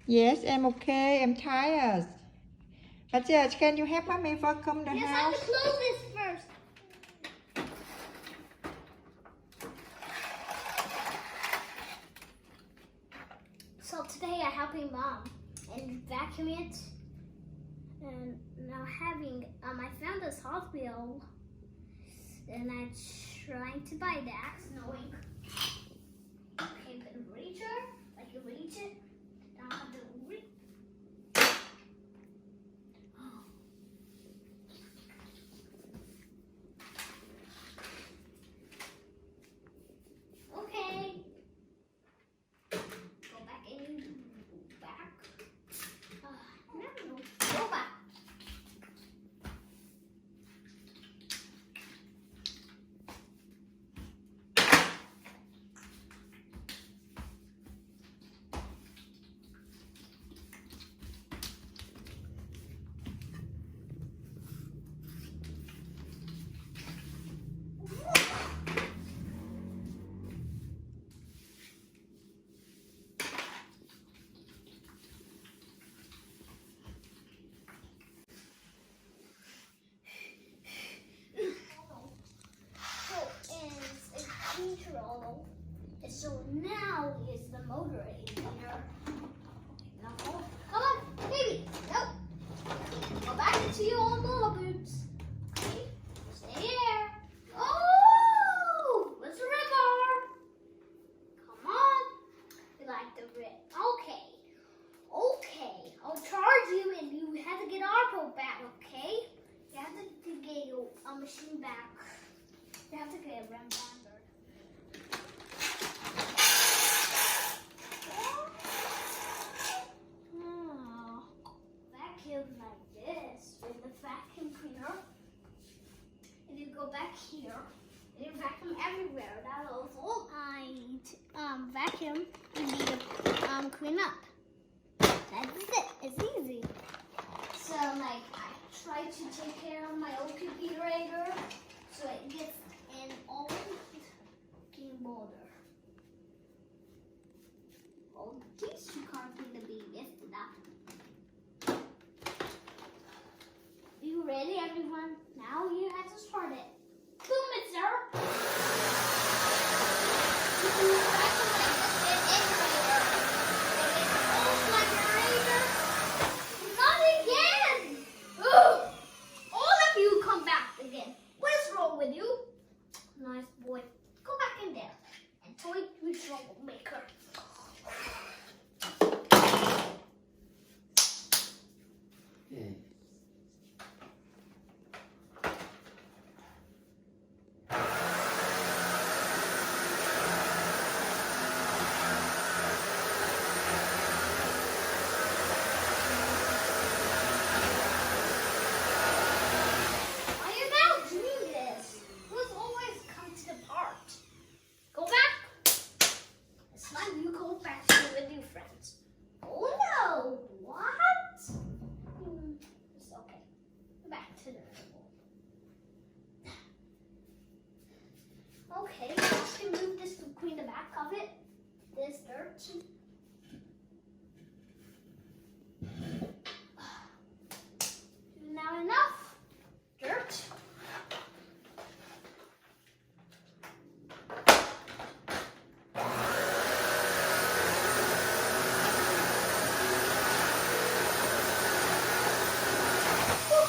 Yes, I'm okay. I'm tired. Aja, can you help mommy vacuum the Yes, I have house? to close this first. So today I'm helping mom and vacuum it. And now I found this Hot Wheel. And I'm trying to buy that, knowing, okay, but reach it, like you reach it, now I have to reach. Okay. Go back in. Back. No. Go back. Control. So now is the motor in here. Now, come on, baby. Nope. Go back into your old little boots. Okay. Stay there. Oh, what's the river? Come on. You like the rip? Okay. Okay. I'll charge you, and you have to get Arpo back. Okay. You have to get your machine back. You have to get a run back. Like this with the vacuum cleaner, and you go back here and you vacuum everywhere. That also vacuum you need to clean up. That's it. It's easy. So like I try to take care of my old refrigerator so it gets in all the border. Oh, these two can't be the biggest enough. You ready, everyone? Now you have to start it. Boom, it's there. You can move back to like this and everywhere. Oh, like a razor. Not again. Ugh. All of you come back again. What is wrong with you? Nice boy. Go back in there and toy with troublemaker. Okay, let's remove this to clean the back of it. This dirt. Now enough dirt.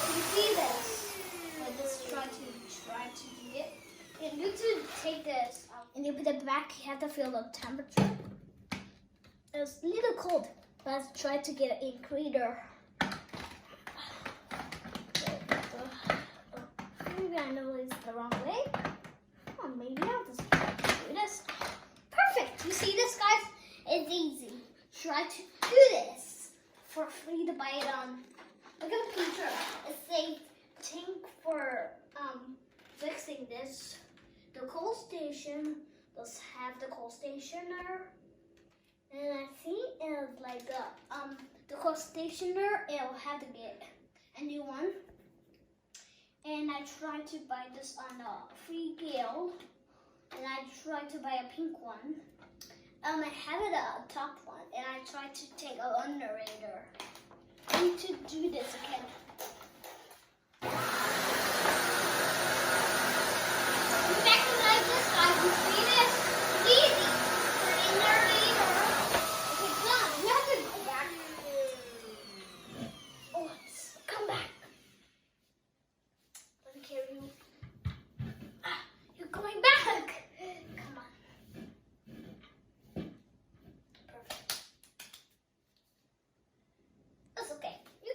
You see this? I just try to do it. You need to take this and you put it back. You have to feel the temperature. It's a little cold. Let's try to get it in cleaner. Maybe I know it's the wrong way. Oh, maybe I'll just try to do this. Perfect. You see this, guys? It's easy. Try to do this for free to buy it on. Look at the picture. It says tank for fixing this. The coal station does have the coal stationer, and I think it's like the coal stationer. It'll have to get a new one. And I tried to buy this on a free Gale, and I tried to buy a pink one. I have it top one, and I tried to take a underrater. I need to do this again. Back to like this, guys. You see this? Easy. Underrater. Okay, done. We have to go back. Oh, let's come back. Let me carry you. You're going back. Come on. Perfect. That's okay. You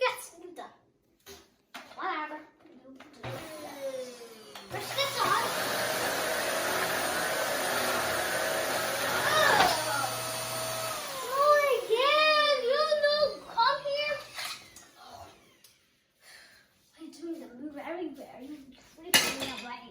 done. Whatever. You do that. Push this on. Oh, again. You know, come here. I'm doing them very, very freaking away.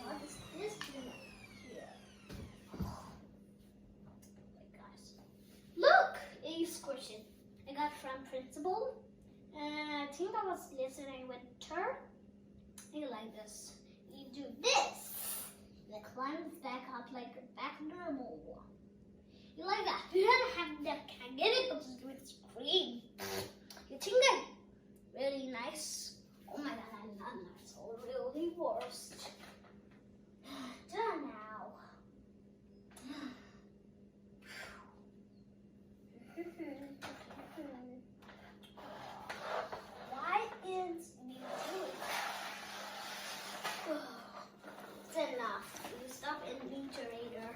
What is this doing here? Oh my gosh. Look! A squishy. I got from Principal. I think I was listening with her. You like this. You do this. The climbs back up like back normal. You like that? You don't have that. Can get it because it's green. You think that really nice? Oh my god, I'm not nice. So really worst. Done now. Why is me doing? It's enough. You stop in iterator.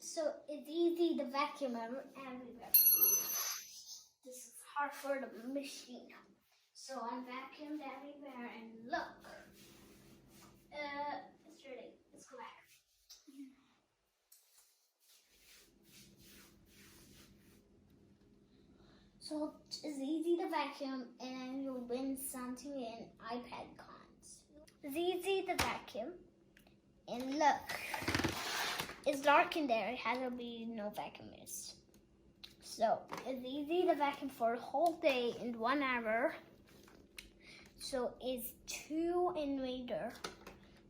So it's easy to vacuum everywhere. This is hard for the machine. So I vacuumed everywhere and look. It's ready. Let's go back. So it's easy to vacuum and you'll win something in iPad cons. It's easy to vacuum and look. It's dark in there. It has to be no vacuum mist. So it's easy to vacuum for a whole day in 1 hour. So it's 2 invader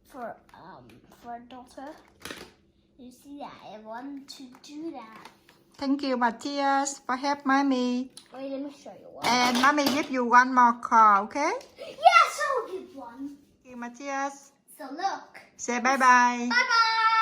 for daughter. You see that? I want to do that. Thank you, Matthias, for help mommy. Wait, let me show you one. And mommy give you one more call, okay? Yes, I'll give one. Thank you, Matthias. So look. Say bye-bye. Bye-bye.